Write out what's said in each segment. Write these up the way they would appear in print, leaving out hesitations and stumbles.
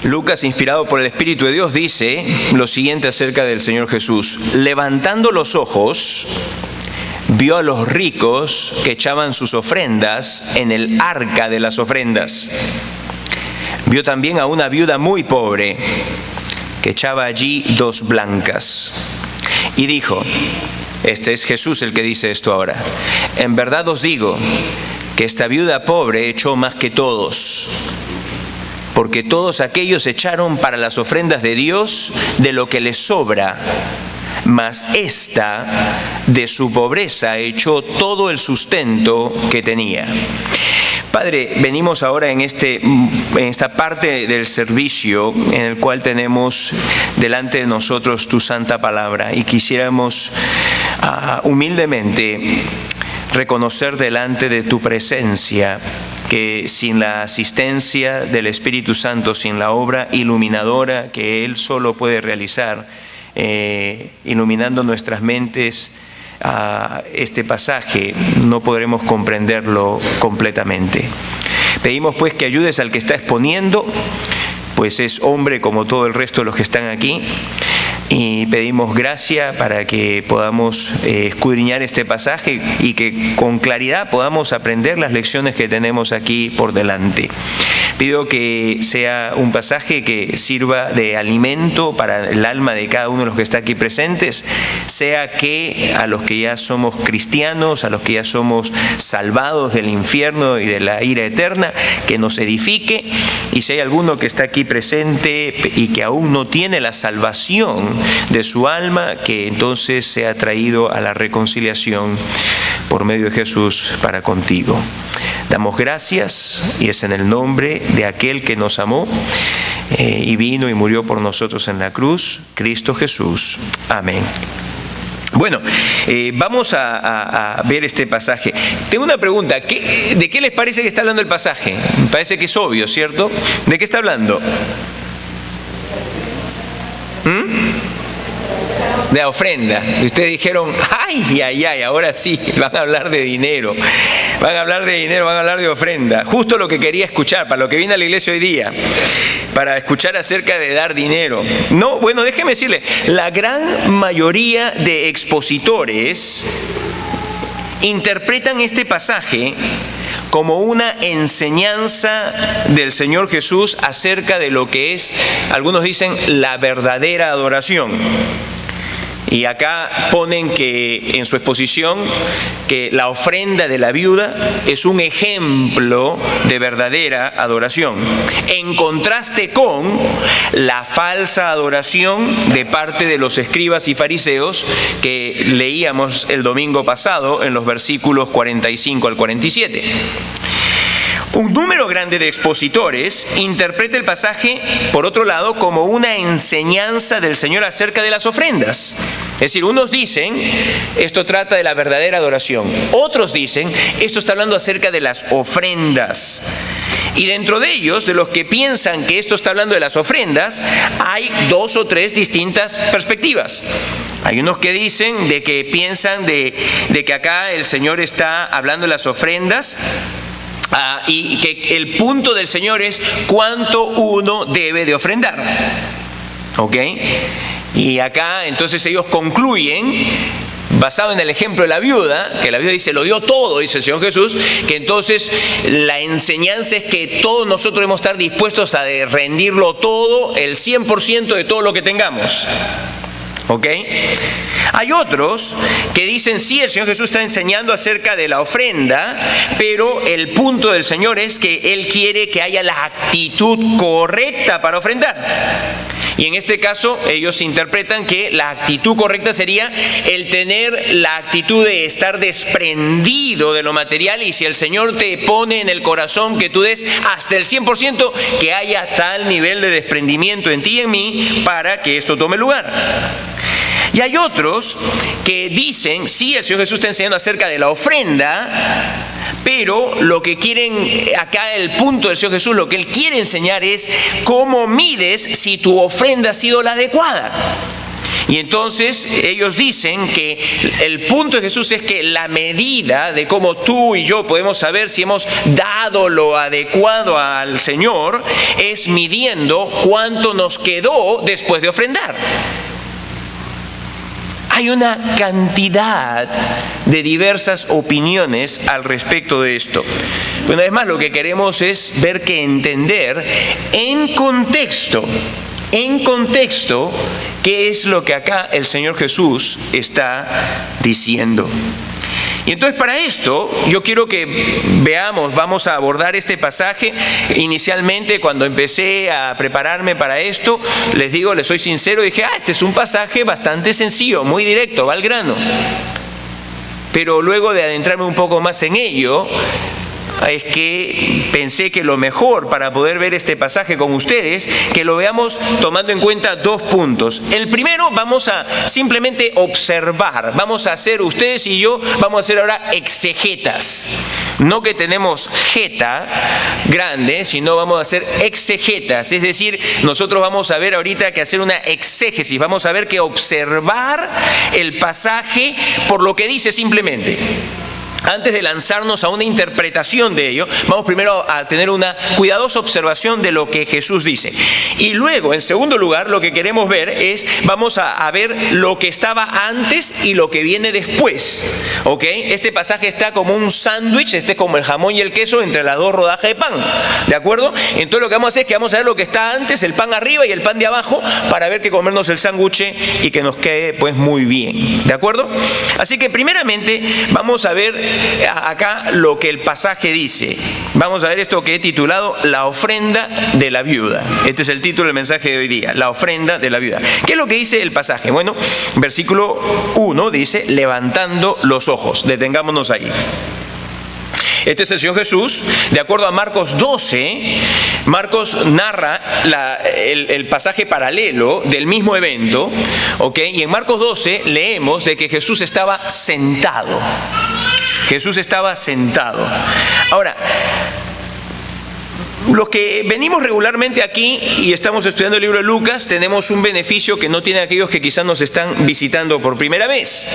Lucas, inspirado por el Espíritu de Dios, dice lo siguiente acerca del Señor Jesús. Levantando los ojos, vio a los ricos que echaban sus ofrendas en el arca de las ofrendas. Vio también a una viuda muy pobre que echaba allí 2 blancas. Y dijo, este es Jesús el que dice esto ahora, en verdad os digo que esta viuda pobre echó más que todos, porque todos aquellos echaron para las ofrendas de Dios de lo que les sobra, mas esta de su pobreza echó todo el sustento que tenía. Padre, venimos ahora en esta parte del servicio en el cual tenemos delante de nosotros tu santa palabra y quisiéramos humildemente reconocer delante de tu presencia que sin la asistencia del Espíritu Santo, sin la obra iluminadora que Él solo puede realizar, iluminando nuestras mentes a este pasaje, no podremos comprenderlo completamente. Pedimos pues que ayudes al que está exponiendo, pues es hombre como todo el resto de los que están aquí, y pedimos gracia para que podamos escudriñar este pasaje y que con claridad podamos aprender las lecciones que tenemos aquí por delante. Pido que sea un pasaje que sirva de alimento para el alma de cada uno de los que está aquí presentes, sea que a los que ya somos cristianos, a los que ya somos salvados del infierno y de la ira eterna, que nos edifique, y si hay alguno que está aquí presente y que aún no tiene la salvación de su alma, que entonces sea traído a la reconciliación por medio de Jesús para contigo. Damos gracias y es en el nombre de aquel que nos amó y vino y murió por nosotros en la cruz, Cristo Jesús. Amén. Bueno, vamos a ver este pasaje. Tengo una pregunta. ¿De qué les parece que está hablando el pasaje? Me parece que es obvio, ¿cierto? ¿De qué está hablando? De la ofrenda. Y ustedes dijeron, ay, ahora sí, van a hablar de dinero. Van a hablar de dinero, van a hablar de ofrenda. Justo lo que quería escuchar, para lo que vine a la iglesia hoy día, para escuchar acerca de dar dinero. No, bueno, déjeme decirle, la gran mayoría de expositores interpretan este pasaje como una enseñanza del Señor Jesús acerca de lo que es, algunos dicen, la verdadera adoración. Y acá ponen que en su exposición que la ofrenda de la viuda es un ejemplo de verdadera adoración, en contraste con la falsa adoración de parte de los escribas y fariseos que leíamos el domingo pasado en los versículos 45 al 47. Un número grande de expositores interpreta el pasaje, por otro lado, como una enseñanza del Señor acerca de las ofrendas. Es decir, unos dicen, esto trata de la verdadera adoración. Otros dicen, esto está hablando acerca de las ofrendas. Y dentro de ellos, de los que piensan que esto está hablando de las ofrendas, hay 2 o 3 distintas perspectivas. Hay unos que dicen que piensan de que acá el Señor está hablando de las ofrendas, y que el punto del Señor es cuánto uno debe de ofrendar. ¿Ok? Y acá entonces ellos concluyen, basado en el ejemplo de la viuda, que la viuda dice, lo dio todo, dice el Señor Jesús, que entonces la enseñanza es que todos nosotros debemos estar dispuestos a rendirlo todo, el 100% de todo lo que tengamos. ¿Ok? Hay otros que dicen, sí, el Señor Jesús está enseñando acerca de la ofrenda, pero el punto del Señor es que Él quiere que haya la actitud correcta para ofrendar. Y en este caso ellos interpretan que la actitud correcta sería el tener la actitud de estar desprendido de lo material, y si el Señor te pone en el corazón que tú des hasta el 100%, que haya tal nivel de desprendimiento en ti y en mí para que esto tome lugar. Y hay otros que dicen, sí, el Señor Jesús está enseñando acerca de la ofrenda, pero lo que quieren, acá el punto del Señor Jesús, lo que Él quiere enseñar es cómo mides si tu ofrenda ha sido la adecuada. Y entonces ellos dicen que el punto de Jesús es que la medida de cómo tú y yo podemos saber si hemos dado lo adecuado al Señor es midiendo cuánto nos quedó después de ofrendar. Hay una cantidad de diversas opiniones al respecto de esto. Una vez más, lo que queremos es ver que entender en contexto, qué es lo que acá el Señor Jesús está diciendo. Y entonces para esto yo quiero que veamos, vamos a abordar este pasaje. Inicialmente cuando empecé a prepararme para esto, les soy sincero, dije, este es un pasaje bastante sencillo, muy directo, va al grano. Pero luego de adentrarme un poco más en ello, es que pensé que lo mejor para poder ver este pasaje con ustedes, que lo veamos tomando en cuenta 2 puntos. El primero, vamos a simplemente observar, vamos a hacer, ustedes y yo, vamos a hacer ahora exegetas. No que tenemos jeta grande, sino vamos a hacer exegetas. Es decir, nosotros vamos a ver ahorita que hacer una exégesis, vamos a ver que observar el pasaje por lo que dice simplemente. Antes de lanzarnos a una interpretación de ello, vamos primero a tener una cuidadosa observación de lo que Jesús dice. Y luego, en segundo lugar, lo que queremos ver es, vamos a ver lo que estaba antes y lo que viene después. ¿Ok? Este pasaje está como un sándwich, este es como el jamón y el queso entre las 2 rodajas de pan. ¿De acuerdo? Entonces lo que vamos a hacer es que vamos a ver lo que está antes, el pan arriba y el pan de abajo, para ver que comernos el sándwich y que nos quede pues muy bien. ¿De acuerdo? Así que primeramente vamos a ver acá lo que el pasaje dice. Vamos a ver esto que he titulado La ofrenda de la viuda. Este es el título del mensaje de hoy día, la ofrenda de la viuda. ¿Qué es lo que dice el pasaje? Bueno, versículo 1 dice, levantando los ojos. Detengámonos ahí. Este es el Señor Jesús. De acuerdo a Marcos 12, Marcos narra el pasaje paralelo del mismo evento, ¿ok? Y en Marcos 12 leemos de que Jesús estaba sentado. Jesús estaba sentado. Ahora, los que venimos regularmente aquí y estamos estudiando el libro de Lucas, tenemos un beneficio que no tienen aquellos que quizás nos están visitando por primera vez.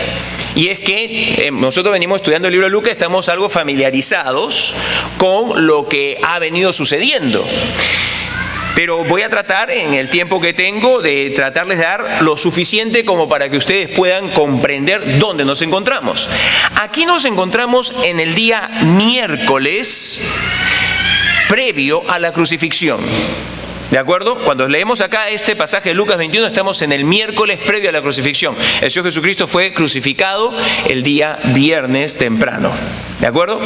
Y es que nosotros venimos estudiando el libro de Lucas, estamos algo familiarizados con lo que ha venido sucediendo. Pero voy a tratar, en el tiempo que tengo, de tratarles de dar lo suficiente como para que ustedes puedan comprender dónde nos encontramos. Aquí nos encontramos en el día miércoles previo a la crucifixión. ¿De acuerdo? Cuando leemos acá este pasaje de Lucas 21, estamos en el miércoles previo a la crucifixión. El Señor Jesucristo fue crucificado el día viernes temprano. ¿De acuerdo?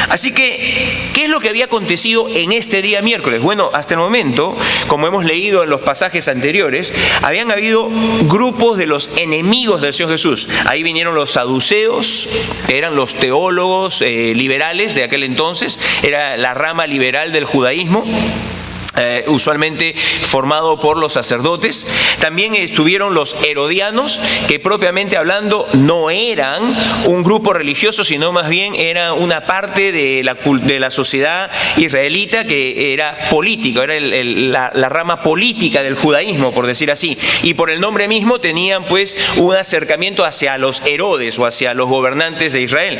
Así que, ¿qué es lo que había acontecido en este día miércoles? Bueno, hasta el momento, como hemos leído en los pasajes anteriores, habían habido grupos de los enemigos del Señor Jesús. Ahí vinieron los saduceos, que eran los teólogos liberales de aquel entonces, era la rama liberal del judaísmo. Usualmente formado por los sacerdotes. También estuvieron los herodianos, que propiamente hablando no eran un grupo religioso, sino más bien era una parte de la sociedad israelita que era política, era la rama política del judaísmo, por decir así. Y por el nombre mismo tenían pues un acercamiento hacia los Herodes o hacia los gobernantes de Israel.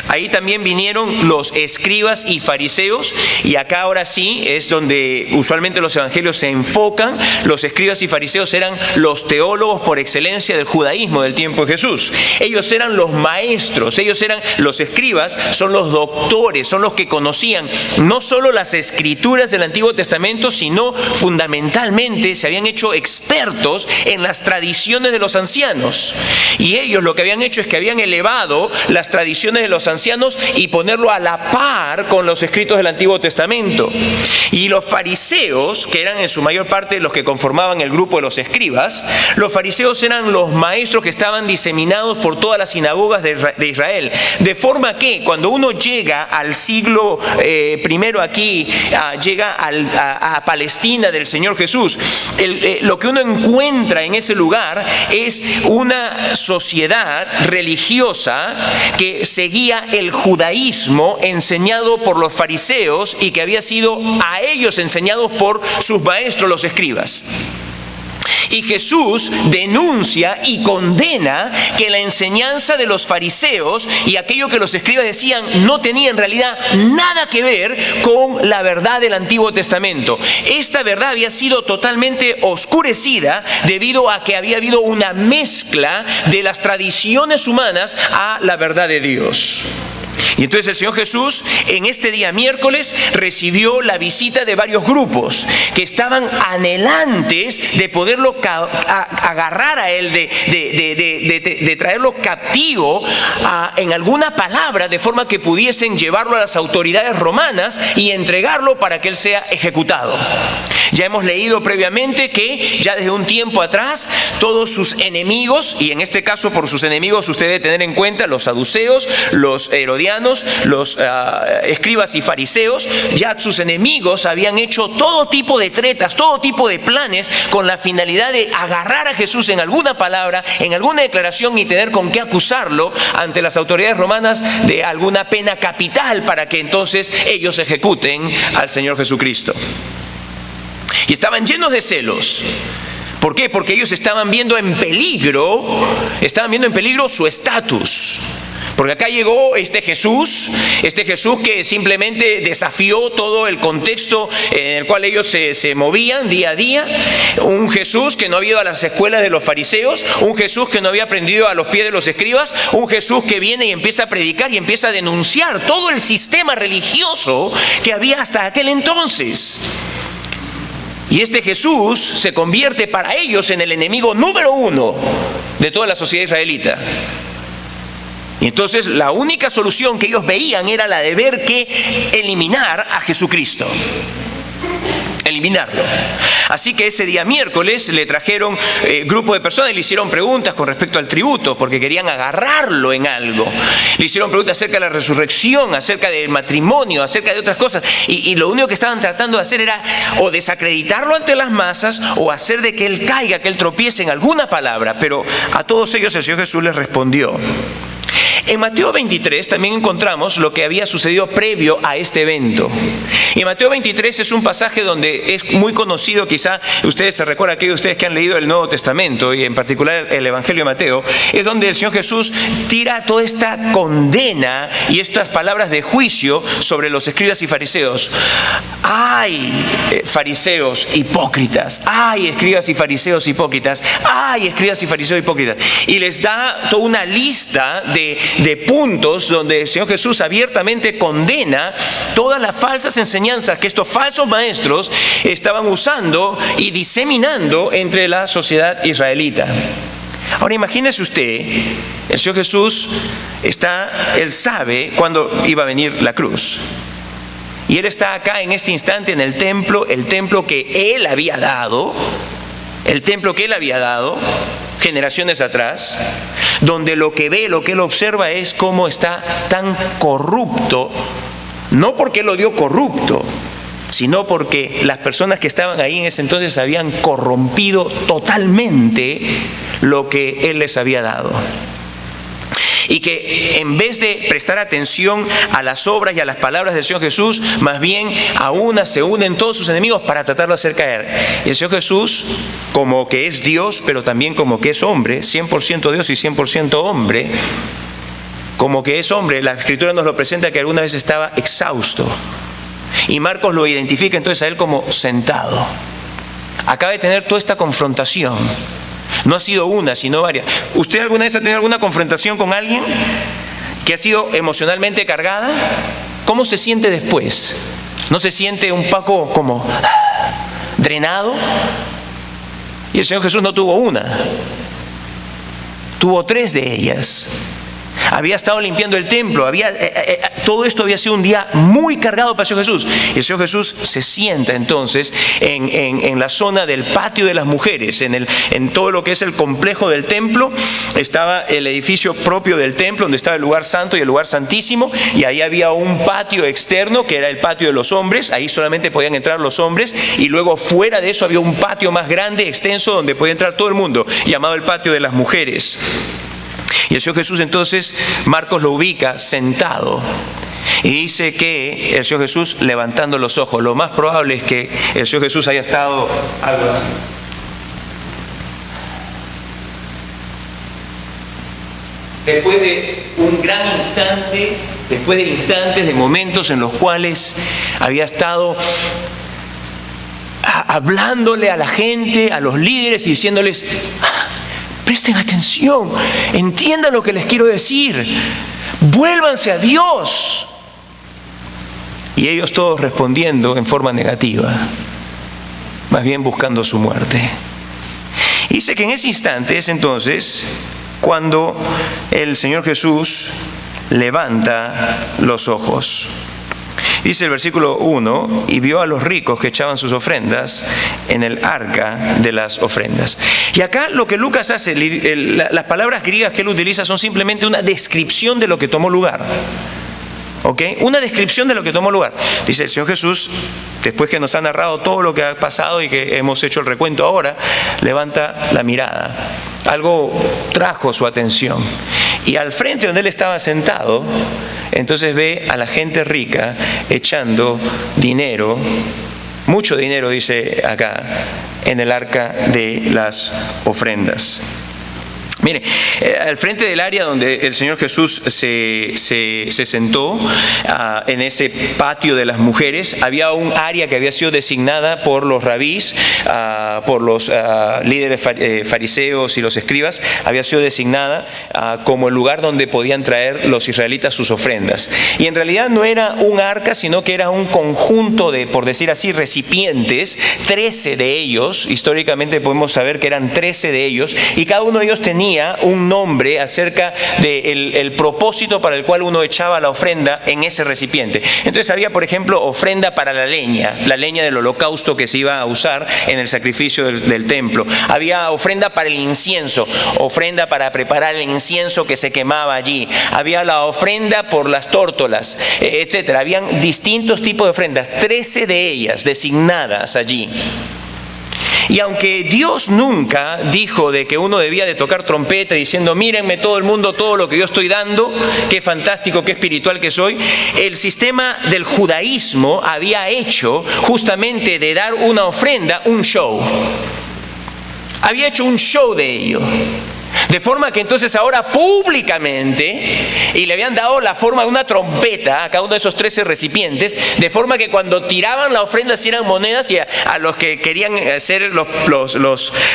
Ahí también vinieron los escribas y fariseos, y acá ahora sí es donde usualmente los evangelios se enfocan. Los escribas y fariseos eran los teólogos por excelencia del judaísmo del tiempo de Jesús. Ellos eran los maestros, ellos eran los escribas, son los doctores, son los que conocían no solo las escrituras del Antiguo Testamento, sino fundamentalmente se habían hecho expertos en las tradiciones de los ancianos. Y ellos lo que habían hecho es que habían elevado las tradiciones de los ancianos y ponerlo a la par con los escritos del Antiguo Testamento. Y los fariseos, que eran en su mayor parte los que conformaban el grupo de los escribas, los fariseos eran los maestros que estaban diseminados por todas las sinagogas de Israel. De forma que cuando uno llega al siglo primero aquí, llega a Palestina del Señor Jesús, lo que uno encuentra en ese lugar es una sociedad religiosa que seguía el judaísmo enseñado por los fariseos y que había sido a ellos enseñados por sus maestros los escribas. Y Jesús denuncia y condena que la enseñanza de los fariseos y aquello que los escribas decían no tenía en realidad nada que ver con la verdad del Antiguo Testamento. Esta verdad había sido totalmente oscurecida debido a que había habido una mezcla de las tradiciones humanas a la verdad de Dios. Y entonces el Señor Jesús en este día miércoles recibió la visita de varios grupos que estaban anhelantes de poderlo agarrar a él, de traerlo captivo en alguna palabra, de forma que pudiesen llevarlo a las autoridades romanas y entregarlo para que él sea ejecutado. Ya hemos leído previamente que ya desde un tiempo atrás todos sus enemigos, y en este caso por sus enemigos usted debe tener en cuenta los saduceos, los herodianos, los escribas y fariseos, ya sus enemigos habían hecho todo tipo de tretas, todo tipo de planes con la finalidad de agarrar a Jesús en alguna palabra, en alguna declaración y tener con qué acusarlo ante las autoridades romanas de alguna pena capital para que entonces ellos ejecuten al Señor Jesucristo. Y estaban llenos de celos. ¿Por qué? Porque ellos estaban viendo en peligro su estatus. Porque acá llegó este Jesús que simplemente desafió todo el contexto en el cual ellos se movían día a día. Un Jesús que no había ido a las escuelas de los fariseos, un Jesús que no había aprendido a los pies de los escribas, un Jesús que viene y empieza a predicar y empieza a denunciar todo el sistema religioso que había hasta aquel entonces. Y este Jesús se convierte para ellos en el enemigo número uno de toda la sociedad israelita. Y entonces la única solución que ellos veían era la de ver que eliminar a Jesucristo. Eliminarlo. Así que ese día miércoles le trajeron grupo de personas y le hicieron preguntas con respecto al tributo, porque querían agarrarlo en algo. Le hicieron preguntas acerca de la resurrección, acerca del matrimonio, acerca de otras cosas. Y lo único que estaban tratando de hacer era o desacreditarlo ante las masas o hacer de que él caiga, que él tropiece en alguna palabra. Pero a todos ellos el Señor Jesús les respondió. En Mateo 23 también encontramos lo que había sucedido previo a este evento. Y Mateo 23 es un pasaje donde es muy conocido, quizá ustedes se recuerdan, aquellos de ustedes que han leído el Nuevo Testamento y en particular el Evangelio de Mateo, es donde el Señor Jesús tira toda esta condena y estas palabras de juicio sobre los escribas y fariseos. ¡Ay, fariseos hipócritas! ¡Ay, escribas y fariseos hipócritas! ¡Ay, escribas y fariseos hipócritas! Y les da toda una lista de puntos donde el Señor Jesús abiertamente condena todas las falsas enseñanzas que estos falsos maestros estaban usando y diseminando entre la sociedad israelita. Ahora imagínese usted, el Señor Jesús él sabe cuándo iba a venir la cruz. Y Él está acá en este instante en el templo que Él había dado, generaciones atrás, donde lo que ve, lo que Él observa es cómo está tan corrupto, no porque Él lo dio corrupto, sino porque las personas que estaban ahí en ese entonces habían corrompido totalmente lo que Él les había dado. Y que en vez de prestar atención a las obras y a las palabras del Señor Jesús, más bien a una se unen todos sus enemigos para tratarlo de hacer caer. Y el Señor Jesús, como que es Dios, pero también como que es hombre, 100% Dios y 100% hombre, como que es hombre, la Escritura nos lo presenta que alguna vez estaba exhausto. Y Marcos lo identifica entonces a Él como sentado. Acaba de tener toda esta confrontación. No ha sido una, sino varias. ¿Usted alguna vez ha tenido alguna confrontación con alguien que ha sido emocionalmente cargada? ¿Cómo se siente después? ¿No se siente un poco como drenado? Y el Señor Jesús no tuvo una, tuvo 3 de ellas. Había estado limpiando el templo, todo esto había sido un día muy cargado para el Señor Jesús. Y el Señor Jesús se sienta entonces en la zona del patio de las mujeres, en todo lo que es el complejo del templo. Estaba el edificio propio del templo, donde estaba el lugar santo y el lugar santísimo, y ahí había un patio externo, que era el patio de los hombres. Ahí solamente podían entrar los hombres, y luego fuera de eso había un patio más grande, extenso, donde podía entrar todo el mundo, llamado el patio de las mujeres. Y el Señor Jesús entonces, Marcos lo ubica sentado y dice que el Señor Jesús levantando los ojos. Lo más probable es que el Señor Jesús haya estado algo así. después de un gran instante, después de instantes, de momentos en los cuales había estado hablándole a la gente, a los líderes y diciéndoles: presten atención, entiendan lo que les quiero decir, vuélvanse a Dios. Y ellos todos respondiendo en forma negativa, más bien buscando su muerte. Dice que en ese instante es entonces cuando el Señor Jesús levanta los ojos. Dice el versículo 1: y vio a los ricos que echaban sus ofrendas en el arca de las ofrendas. Y acá lo que Lucas hace, las palabras griegas que él utiliza son simplemente una descripción de lo que tomó lugar. ¿Ok? Una descripción de lo que tomó lugar. Dice el Señor Jesús, después que nos ha narrado todo lo que ha pasado y que hemos hecho el recuento ahora, levanta la mirada. Algo trajo su atención. Y al frente donde él estaba sentado, entonces ve a la gente rica echando dinero, mucho dinero, dice acá, en el arca de las ofrendas. Mire, al frente del área donde el Señor Jesús se sentó, en ese patio de las mujeres, había un área que había sido designada por los rabís, por los líderes fariseos y los escribas, había sido designada como el lugar donde podían traer los israelitas sus ofrendas. Y en realidad no era un arca, sino que era un conjunto de, por decir así, recipientes, 13 de ellos, históricamente podemos saber que eran 13 de ellos, y cada uno de ellos tenía un nombre acerca del propósito para el cual uno echaba la ofrenda en ese recipiente. Entonces había, por ejemplo, ofrenda para la leña del holocausto que se iba a usar en el sacrificio del templo. Había ofrenda para el incienso, ofrenda para preparar el incienso que se quemaba allí. Había la ofrenda por las tórtolas, etcétera. Habían distintos tipos de ofrendas, 13 de ellas designadas allí. Y aunque Dios nunca dijo de que uno debía de tocar trompeta diciendo: mírenme todo el mundo, todo lo que yo estoy dando, qué fantástico, qué espiritual que soy, el sistema del judaísmo había hecho justamente de dar una ofrenda un show. Había hecho un show de ello. De forma que entonces ahora públicamente, y le habían dado la forma de una trompeta a cada uno de esos 13 recipientes, de forma que cuando tiraban la ofrenda si eran monedas, y a los que querían ser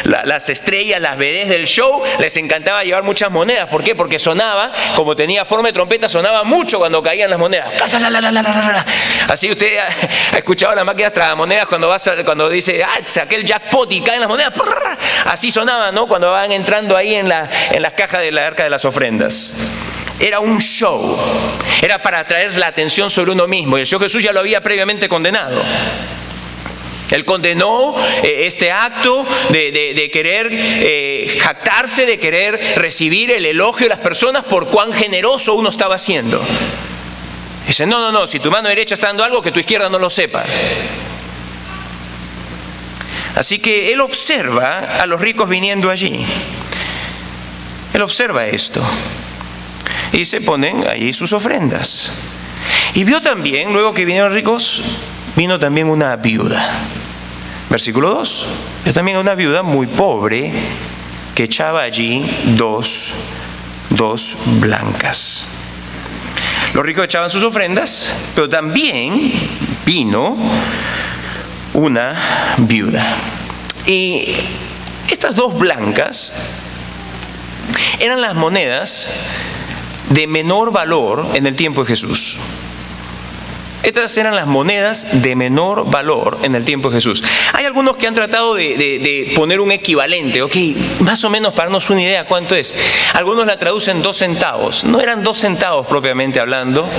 las estrellas, las vedés del show, les encantaba llevar muchas monedas. ¿Por qué? Porque sonaba, como tenía forma de trompeta, sonaba mucho cuando caían las monedas. Así usted ha escuchado las máquinas tragamonedas cuando dice: saqué el jackpot y caen las monedas. Así sonaba, ¿no? Cuando van entrando ahí en las cajas de la arca de las ofrendas. Era un show, era para atraer la atención sobre uno mismo, y el Señor Jesús ya lo había previamente condenado. Él condenó este acto de querer jactarse, de querer recibir el elogio de las personas por cuán generoso uno estaba siendo. Dice: no, si tu mano derecha está dando algo, que tu izquierda no lo sepa. Así que él observa a los ricos viniendo allí. Él observa esto y se ponen allí sus ofrendas. Y vio también, luego que vinieron ricos, vino también una viuda. Versículo 2. Vio también una viuda muy pobre que echaba allí dos blancas. Los ricos echaban sus ofrendas, pero también vino una viuda. Y estas 2 blancas eran las monedas de menor valor en el tiempo de Jesús. Estas eran las monedas de menor valor en el tiempo de Jesús. Hay algunos que han tratado de poner un equivalente, más o menos para darnos una idea cuánto es. Algunos la traducen 2 centavos. No eran 2 centavos propiamente hablando.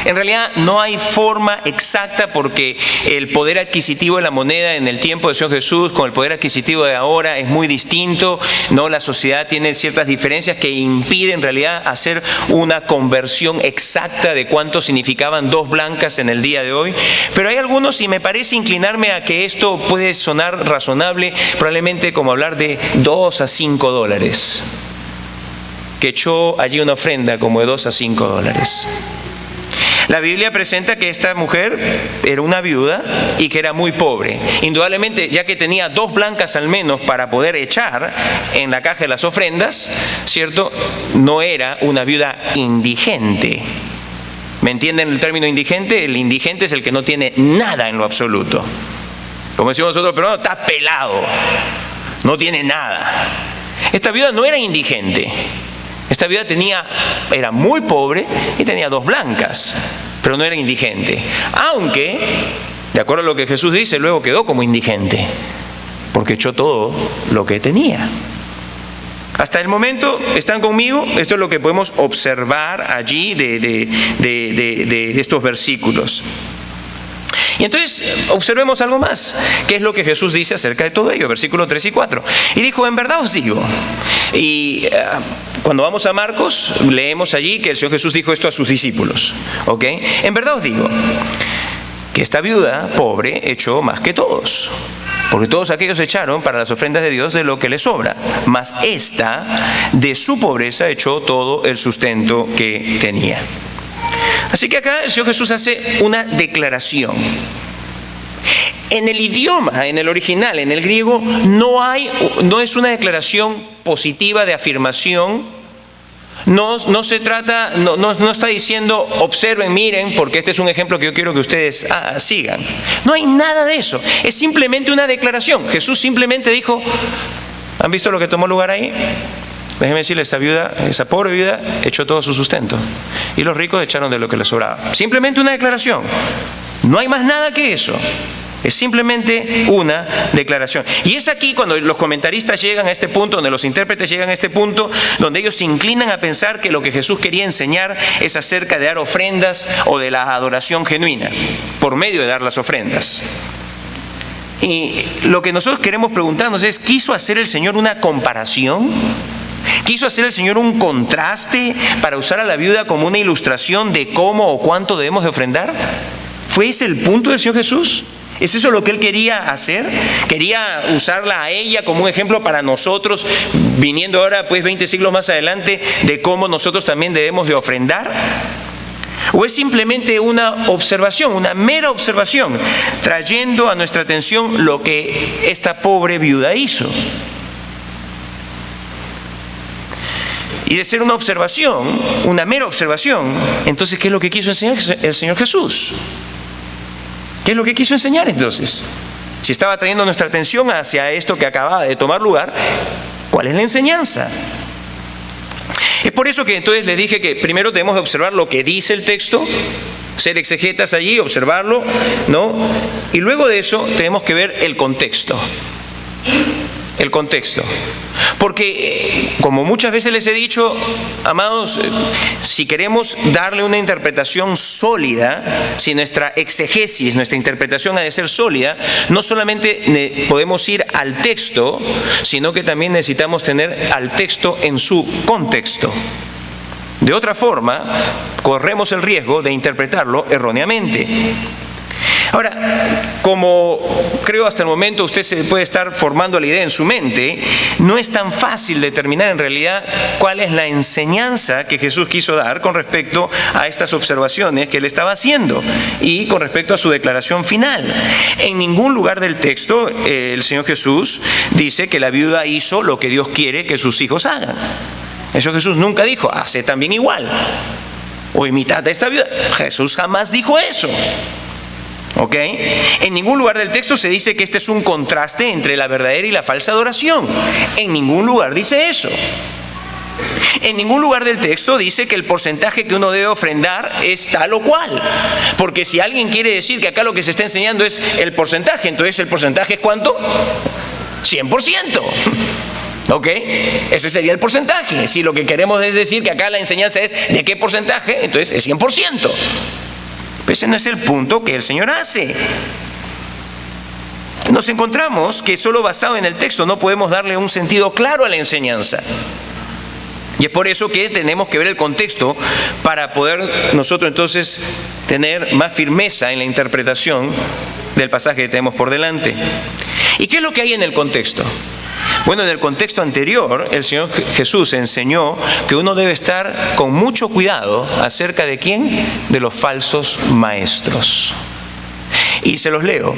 En realidad no hay forma exacta, porque el poder adquisitivo de la moneda en el tiempo del Señor Jesús con el poder adquisitivo de ahora es muy distinto, ¿no? La sociedad tiene ciertas diferencias que impiden en realidad hacer una conversión exacta de cuánto significaban 2 blancas en el día de hoy. Pero hay algunos, y me parece inclinarme a que esto puede sonar razonable, probablemente como hablar de $2 a $5, que echó allí una ofrenda como de $2 a $5. La Biblia presenta que esta mujer era una viuda y que era muy pobre. Indudablemente, ya que tenía 2 blancas al menos para poder echar en la caja de las ofrendas, ¿cierto? No era una viuda indigente. ¿Me entienden el término indigente? El indigente es el que no tiene nada en lo absoluto. Como decimos nosotros, pero no, está pelado, no tiene nada. Esta viuda no era indigente. Esta viuda era muy pobre y tenía 2 blancas, pero no era indigente. Aunque, de acuerdo a lo que Jesús dice, luego quedó como indigente, porque echó todo lo que tenía. Hasta el momento, ¿están conmigo? Esto es lo que podemos observar allí de estos versículos. Y entonces observemos algo más, que es lo que Jesús dice acerca de todo ello, versículos 3 y 4. Y dijo, en verdad os digo, y cuando vamos a Marcos, leemos allí que el Señor Jesús dijo esto a sus discípulos, ¿ok? En verdad os digo, que esta viuda pobre echó más que todos, porque todos aquellos echaron para las ofrendas de Dios de lo que les sobra, mas esta de su pobreza echó todo el sustento que tenía. Así que acá el Señor Jesús hace una declaración. En el idioma, en el original, en el griego, no es una declaración positiva de afirmación. No se trata, no está diciendo observen, miren, porque este es un ejemplo que yo quiero que ustedes sigan. No hay nada de eso. Es simplemente una declaración. Jesús simplemente dijo, ¿han visto lo que tomó lugar ahí? Déjenme decirles, esa pobre viuda echó todo su sustento y los ricos echaron de lo que les sobraba. Simplemente una declaración. No hay más nada que eso. Es simplemente una declaración. Y es aquí cuando los comentaristas llegan a este punto, donde los intérpretes llegan a este punto, donde ellos se inclinan a pensar que lo que Jesús quería enseñar es acerca de dar ofrendas o de la adoración genuina, por medio de dar las ofrendas. Y lo que nosotros queremos preguntarnos es, ¿quiso hacer el Señor una comparación? ¿Quiso hacer el Señor un contraste para usar a la viuda como una ilustración de cómo o cuánto debemos de ofrendar? ¿Fue ese el punto del Señor Jesús? ¿Es eso lo que Él quería hacer? ¿Quería usarla a ella como un ejemplo para nosotros, viniendo ahora pues 20 siglos más adelante, de cómo nosotros también debemos de ofrendar? ¿O es simplemente una observación, una mera observación, trayendo a nuestra atención lo que esta pobre viuda hizo? Y de ser una observación, una mera observación, entonces, ¿qué es lo que quiso enseñar el Señor Jesús? ¿Qué es lo que quiso enseñar entonces? Si estaba trayendo nuestra atención hacia esto que acababa de tomar lugar, ¿cuál es la enseñanza? Es por eso que entonces les dije que primero tenemos que observar lo que dice el texto, ser exegetas allí, observarlo, ¿no? Y luego de eso tenemos que ver el contexto. El contexto. Porque, como muchas veces les he dicho, amados, si queremos darle una interpretación sólida, si nuestra exegesis, nuestra interpretación ha de ser sólida, no solamente podemos ir al texto, sino que también necesitamos tener al texto en su contexto. De otra forma, corremos el riesgo de interpretarlo erróneamente. Ahora, como creo hasta el momento usted se puede estar formando la idea en su mente, no es tan fácil determinar en realidad cuál es la enseñanza que Jesús quiso dar con respecto a estas observaciones que él estaba haciendo y con respecto a su declaración final. En ningún lugar del texto el Señor Jesús dice que la viuda hizo lo que Dios quiere que sus hijos hagan. Eso Jesús nunca dijo, hace también igual, o imitad a esta viuda. Jesús jamás dijo eso. ¿Ok? En ningún lugar del texto se dice que este es un contraste entre la verdadera y la falsa adoración. En ningún lugar dice eso. En ningún lugar del texto dice que el porcentaje que uno debe ofrendar es tal o cual. Porque si alguien quiere decir que acá lo que se está enseñando es el porcentaje, entonces ¿el porcentaje es cuánto? 100%. ¿Ok? Ese sería el porcentaje. Si lo que queremos es decir que acá la enseñanza es de qué porcentaje, entonces es 100%. Pero ese no es el punto que el Señor hace. Nos encontramos que solo basado en el texto no podemos darle un sentido claro a la enseñanza. Y es por eso que tenemos que ver el contexto para poder nosotros entonces tener más firmeza en la interpretación del pasaje que tenemos por delante. ¿Y qué es lo que hay en el contexto? Bueno, en el contexto anterior, el Señor Jesús enseñó que uno debe estar con mucho cuidado acerca de ¿quién? De los falsos maestros. Y se los leo.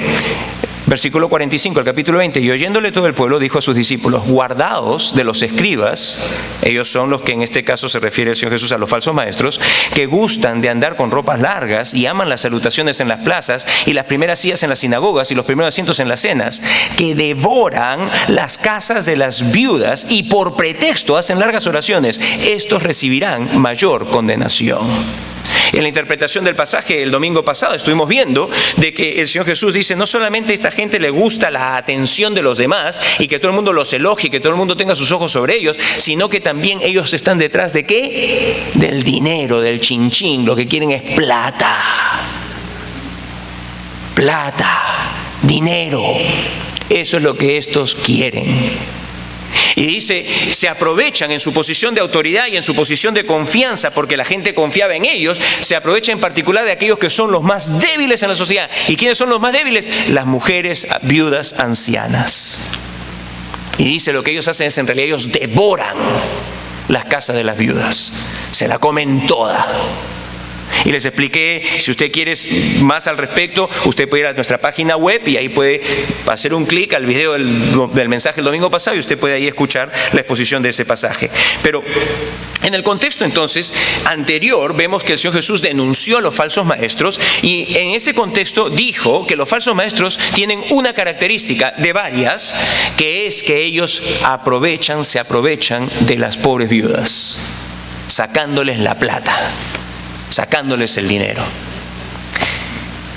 Versículo 45, el capítulo 20. Y oyéndole todo el pueblo, dijo a sus discípulos: guardaos de los escribas, ellos son los que en este caso se refiere el Señor Jesús a los falsos maestros, que gustan de andar con ropas largas y aman las salutaciones en las plazas y las primeras sillas en las sinagogas y los primeros asientos en las cenas, que devoran las casas de las viudas y por pretexto hacen largas oraciones. Estos recibirán mayor condenación. En la interpretación del pasaje el domingo pasado estuvimos viendo de que el Señor Jesús dice: no solamente a esta gente le gusta la atención de los demás y que todo el mundo los elogie, que todo el mundo tenga sus ojos sobre ellos, sino que también ellos están detrás de ¿qué? Del dinero, del chinchín. Lo que quieren es plata. Plata, dinero. Eso es lo que estos quieren. Y dice, se aprovechan en su posición de autoridad y en su posición de confianza, porque la gente confiaba en ellos, se aprovecha en particular de aquellos que son los más débiles en la sociedad. ¿Y quiénes son los más débiles? Las mujeres viudas ancianas. Y dice, lo que ellos hacen es, en realidad, ellos devoran las casas de las viudas, se la comen toda. Y les expliqué, si usted quiere más al respecto, usted puede ir a nuestra página web y ahí puede hacer un clic al video del mensaje el domingo pasado y usted puede ahí escuchar la exposición de ese pasaje. Pero en el contexto entonces anterior vemos que el Señor Jesús denunció a los falsos maestros y en ese contexto dijo que los falsos maestros tienen una característica de varias, que es que ellos se aprovechan de las pobres viudas, sacándoles la plata, sacándoles el dinero.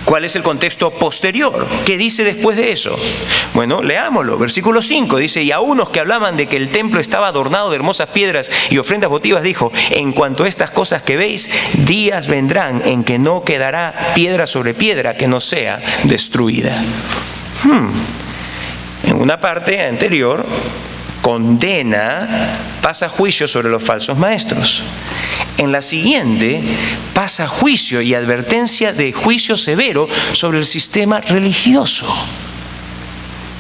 ¿Cuál es el contexto posterior? ¿Qué dice después de eso? Bueno, leámoslo. Versículo 5 dice: y a unos que hablaban de que el templo estaba adornado de hermosas piedras y ofrendas votivas, dijo: en cuanto a estas cosas que veis, días vendrán en que no quedará piedra sobre piedra que no sea destruida. En una parte anterior condena, pasa juicio sobre los falsos maestros. En la siguiente pasa juicio y advertencia de juicio severo sobre el sistema religioso.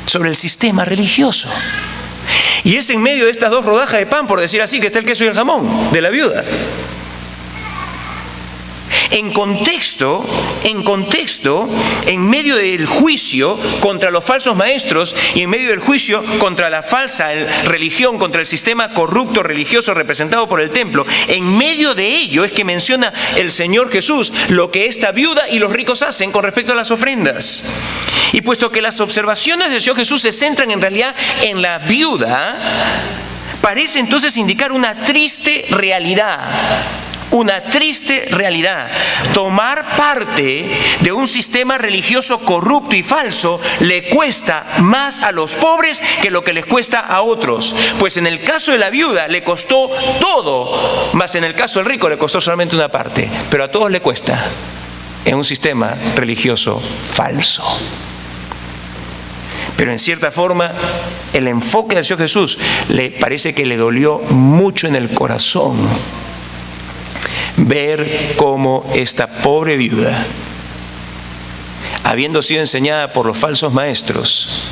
Sobre el sistema religioso. Y es en medio de estas dos rodajas de pan, por decir así, que está el queso y el jamón de la viuda. En contexto, en medio del juicio contra los falsos maestros y en medio del juicio contra la falsa religión, contra el sistema corrupto religioso representado por el templo, en medio de ello es que menciona el Señor Jesús lo que esta viuda y los ricos hacen con respecto a las ofrendas. Y puesto que las observaciones del Señor Jesús se centran en realidad en la viuda, parece entonces indicar una triste realidad. Una triste realidad. Tomar parte de un sistema religioso corrupto y falso le cuesta más a los pobres que lo que les cuesta a otros. Pues en el caso de la viuda le costó todo, mas en el caso del rico le costó solamente una parte. Pero a todos le cuesta en un sistema religioso falso. Pero en cierta forma, el enfoque del Señor Jesús le parece que le dolió mucho en el corazón ver cómo esta pobre viuda, habiendo sido enseñada por los falsos maestros,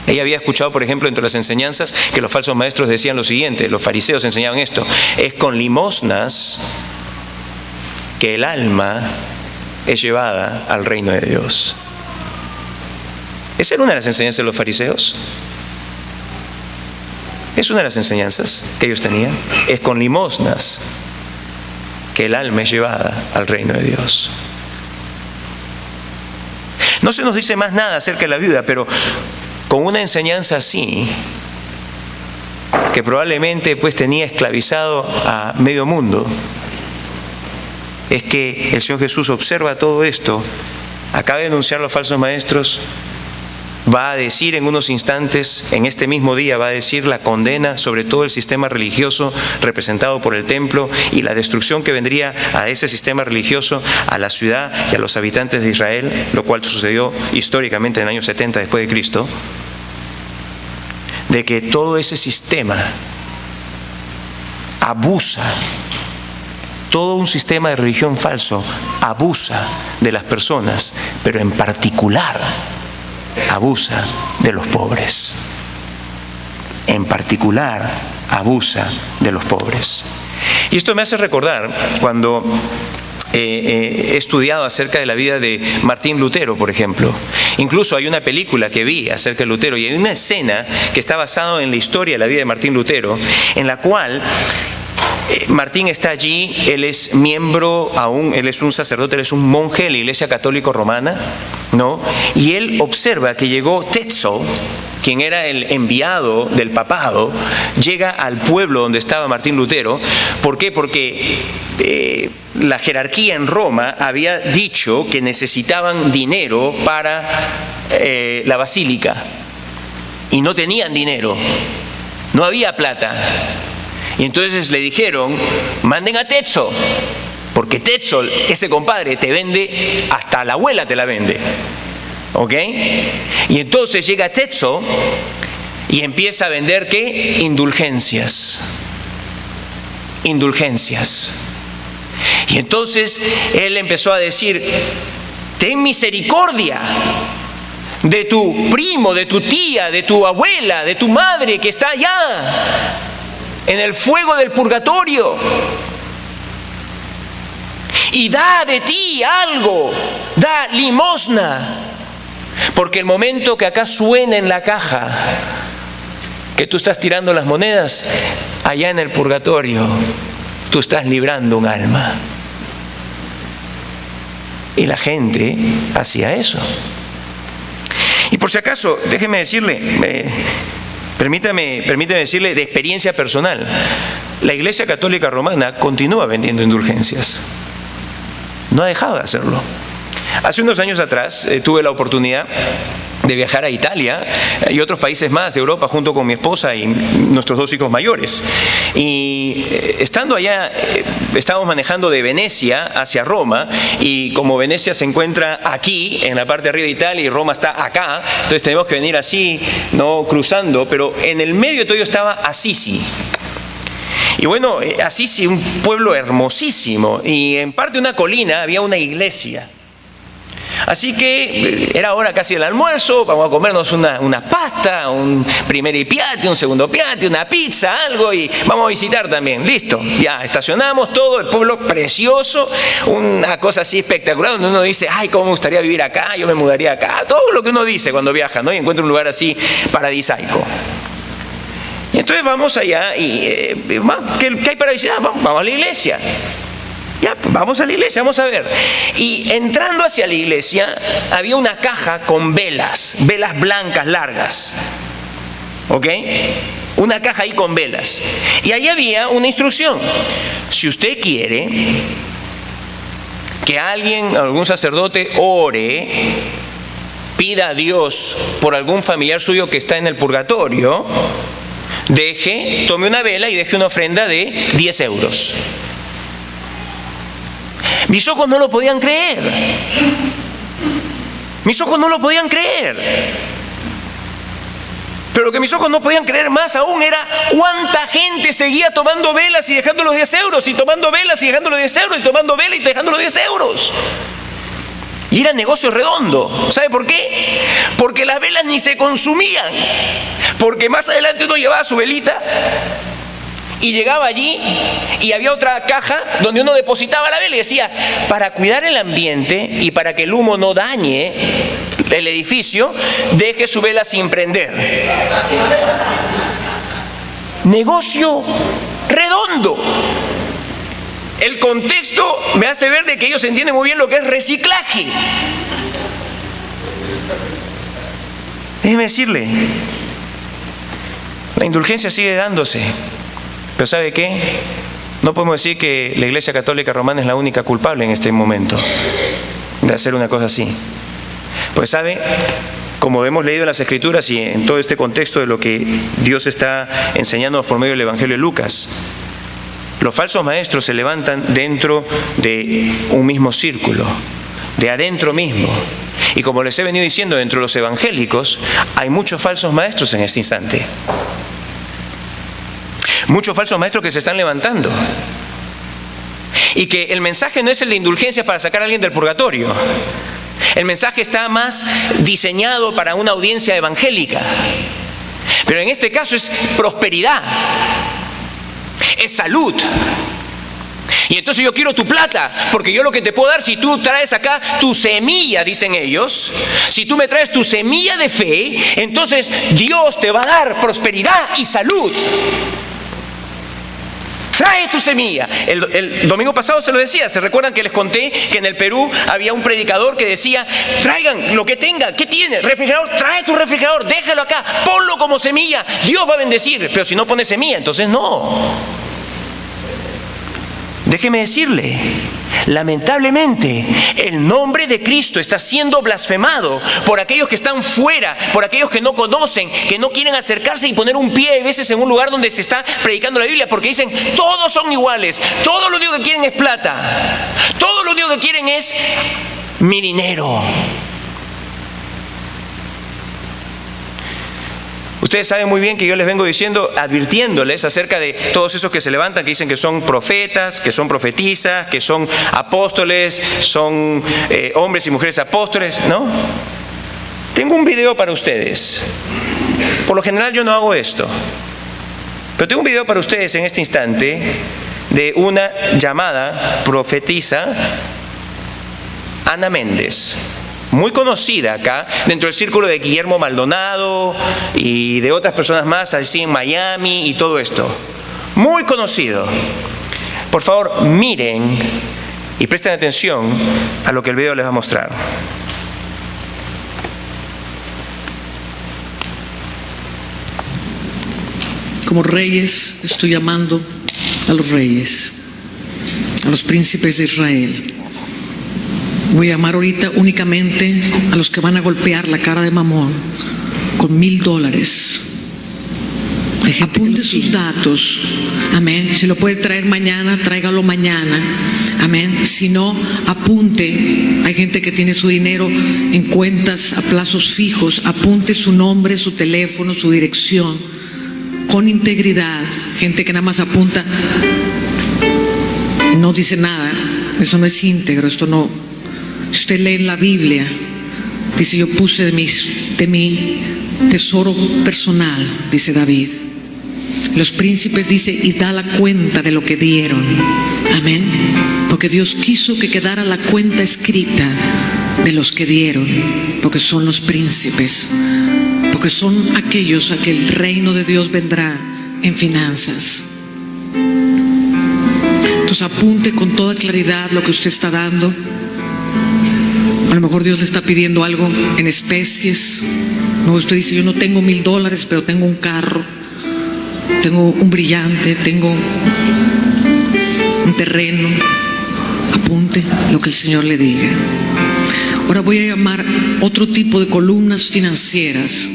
ella había escuchado, por ejemplo, entre las enseñanzas, que los falsos maestros decían lo siguiente, los fariseos enseñaban esto: es con limosnas que el alma es llevada al reino de Dios. ¿Esa era una de las enseñanzas de los fariseos? Es una de las enseñanzas que ellos tenían. Es con limosnas que el alma es llevada al reino de Dios. No se nos dice más nada acerca de la viuda, pero con una enseñanza así, que probablemente pues tenía esclavizado a medio mundo, es que el Señor Jesús observa todo esto, acaba de denunciar a los falsos maestros, va a decir en unos instantes, en este mismo día, va a decir la condena sobre todo el sistema religioso representado por el templo y la destrucción que vendría a ese sistema religioso, a la ciudad y a los habitantes de Israel, lo cual sucedió históricamente en el año 70 después de Cristo, de que todo ese sistema abusa, todo un sistema de religión falso abusa de las personas, pero en particular abusa de los pobres. en particular, abusa de los pobres. Y esto me hace recordar cuando he estudiado acerca de la vida de Martín Lutero, por ejemplo. Incluso hay una película que vi acerca de Lutero y hay una escena que está basada en la historia de la vida de Martín Lutero, en la cual Martín está allí, él es miembro aún, él es un sacerdote, él es un monje de la Iglesia Católica Romana, ¿no? Y él observa que llegó Tetzel, quien era el enviado del papado, llega al pueblo donde estaba Martín Lutero. ¿Por qué? Porque la jerarquía en Roma había dicho que necesitaban dinero para la basílica y no tenían dinero, no había plata. Y entonces le dijeron, manden a Tetzel, porque Tetzel, ese compadre, te vende, hasta la abuela te la vende. ¿Ok? Y entonces llega Tetzel y empieza a vender, ¿qué? Indulgencias. Indulgencias. Y entonces él empezó a decir, ten misericordia de tu primo, de tu tía, de tu abuela, de tu madre que está allá en el fuego del purgatorio, y da de ti algo, da limosna, porque el momento que acá suena en la caja que tú estás tirando las monedas, allá en el purgatorio tú estás librando un alma. Y la gente hacía eso. Y por si acaso, déjeme decirle, permítame decirle de experiencia personal, la Iglesia Católica Romana continúa vendiendo indulgencias. No ha dejado de hacerlo. Hace unos años atrás tuve la oportunidad de viajar a Italia y otros países más de Europa junto con mi esposa y nuestros 2 hijos mayores. Y estando allá, estábamos manejando de Venecia hacia Roma, y como Venecia se encuentra aquí, en la parte de arriba de Italia, y Roma está acá, entonces tenemos que venir así, no cruzando, pero en el medio de todo ello estaba Assisi. Y bueno, Assisi, un pueblo hermosísimo, y en parte de una colina había una iglesia. Así que era hora casi del almuerzo, vamos a comernos una pasta, un primer piatti, un segundo piatti, una pizza, algo, y vamos a visitar también. Listo, ya estacionamos todo, el pueblo precioso, una cosa así espectacular, donde uno dice, ay, cómo me gustaría vivir acá, yo me mudaría acá, todo lo que uno dice cuando viaja, ¿no? Y encuentra un lugar así paradisaico. Y entonces vamos allá y, ¿qué hay para visitar? Vamos a la iglesia. Ya, vamos a la iglesia, vamos a ver. Y entrando hacia la iglesia, había una caja con velas blancas largas. ¿Ok? Una caja ahí con velas. Y ahí había una instrucción. Si usted quiere que algún sacerdote ore, pida a Dios por algún familiar suyo que está en el purgatorio, tome una vela y deje una ofrenda de 10 euros. Mis ojos no lo podían creer. Mis ojos no lo podían creer. Pero lo que mis ojos no podían creer más aún era cuánta gente seguía tomando velas y dejando los 10 euros, y tomando velas y dejando los 10 euros, y tomando velas y dejando los 10 euros. Y era negocio redondo. ¿Sabe por qué? Porque las velas ni se consumían. Porque más adelante uno llevaba su velita y llegaba allí y había otra caja donde uno depositaba la vela y decía, para cuidar el ambiente y para que el humo no dañe el edificio, deje su vela sin prender. Negocio redondo. El contexto me hace ver de que ellos entienden muy bien lo que es reciclaje. Déjeme decirle, la indulgencia sigue dándose. Pero ¿sabe qué? No podemos decir que la Iglesia Católica Romana es la única culpable en este momento de hacer una cosa así. Pues ¿sabe? Como hemos leído en las Escrituras y en todo este contexto de lo que Dios está enseñándonos por medio del Evangelio de Lucas, los falsos maestros se levantan dentro de un mismo círculo, de adentro mismo. Y como les he venido diciendo, dentro de los evangélicos hay muchos falsos maestros en este instante. Muchos falsos maestros que se están levantando. Y que el mensaje no es el de indulgencia para sacar a alguien del purgatorio. El mensaje está más diseñado para una audiencia evangélica. Pero en este caso es prosperidad, es salud. Y entonces yo quiero tu plata, porque yo lo que te puedo dar, si tú traes acá tu semilla, dicen ellos, si tú me traes tu semilla de fe, entonces Dios te va a dar prosperidad y salud. Trae tu semilla. El domingo pasado se lo decía. ¿Se recuerdan que les conté que en el Perú había un predicador que decía: traigan lo que tengan? ¿Qué tiene? Refrigerador, trae tu refrigerador, déjalo acá, ponlo como semilla, Dios va a bendecir. Pero si no pones semilla, entonces no. Déjeme decirle, lamentablemente, el nombre de Cristo está siendo blasfemado por aquellos que están fuera, por aquellos que no conocen, que no quieren acercarse y poner un pie a veces en un lugar donde se está predicando la Biblia, porque dicen, todos son iguales, todos lo único que quieren es plata, todos lo único que quieren es mi dinero. Ustedes saben muy bien que yo les vengo diciendo, advirtiéndoles acerca de todos esos que se levantan, que dicen que son profetas, que son profetisas, que son apóstoles, son hombres y mujeres apóstoles, ¿no? Tengo un video para ustedes. Por lo general yo no hago esto, pero tengo un video para ustedes en este instante de una llamada profetisa, Ana Méndez. Muy conocida acá, dentro del círculo de Guillermo Maldonado y de otras personas más, así en Miami y todo esto. Muy conocido. Por favor, miren y presten atención a lo que el video les va a mostrar. Como reyes, estoy llamando a los reyes, a los príncipes de Israel. Voy a llamar ahorita únicamente a los que van a golpear la cara de Mamón con $1,000. Apunte sus datos. Amén. Si lo puede traer mañana, tráigalo mañana. Amén. Si no, apunte. Hay gente que tiene su dinero en cuentas a plazos fijos. Apunte su nombre, su teléfono, su dirección. Con integridad. Gente que nada más apunta, no dice nada. Eso no es íntegro. Esto no. Usted lee en la Biblia, dice, yo puse de mi tesoro personal, dice David. Los príncipes, dice, y da la cuenta de lo que dieron. Amén. Porque Dios quiso que quedara la cuenta escrita de los que dieron, porque son los príncipes, porque son aquellos a que el reino de Dios vendrá en finanzas. Entonces apunte con toda claridad lo que usted está dando. A lo mejor Dios le está pidiendo algo en especies. No, usted dice, yo no tengo $1,000, pero tengo un carro, tengo un brillante, tengo un terreno. Apunte lo que el Señor le diga. Ahora voy a llamar otro tipo de columnas financieras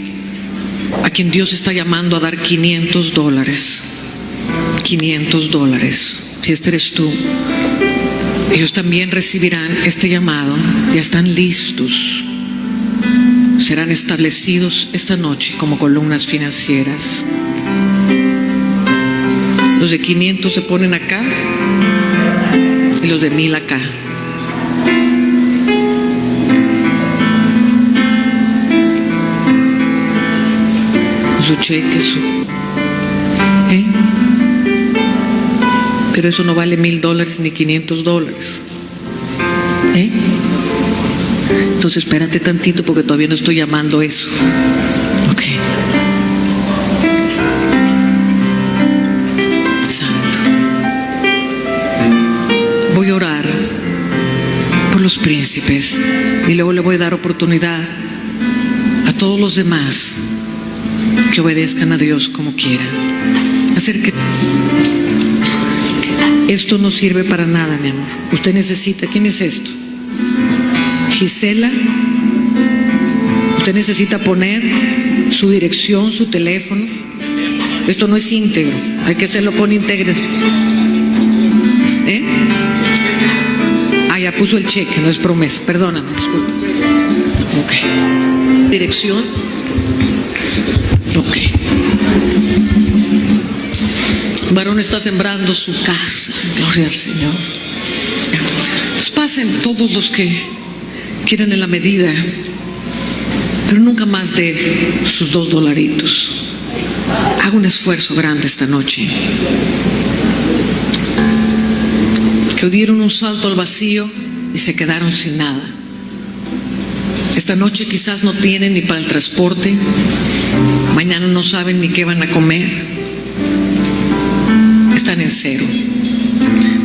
a quien Dios está llamando a dar $500. $500. Si este eres tú, ellos también recibirán este llamado, ya están listos, serán establecidos esta noche como columnas financieras. Los de 500 se ponen acá y los de 1,000 acá. Su cheque, pero eso no vale $1,000 ni $500. Entonces espérate tantito porque todavía no estoy llamando eso. Ok. Santo. Voy a orar por los príncipes y luego le voy a dar oportunidad a todos los demás que obedezcan a Dios como quieran. Esto no sirve para nada, mi amor. Usted necesita, ¿quién es esto? Gisela. Usted necesita poner su dirección, su teléfono. Esto no es íntegro, hay que hacerlo con integridad. Ya puso el cheque, no es promesa. Perdóname, disculpa. Ok. Dirección. Ok. Varón está sembrando su casa. Gloria al Señor. Pues pasen todos los que quieren en la medida, pero nunca más de sus $2. haga un esfuerzo grande esta noche. Que dieron un salto al vacío y se quedaron sin nada. Esta noche quizás no tienen ni para el transporte, mañana no saben ni qué van a comer, están en cero.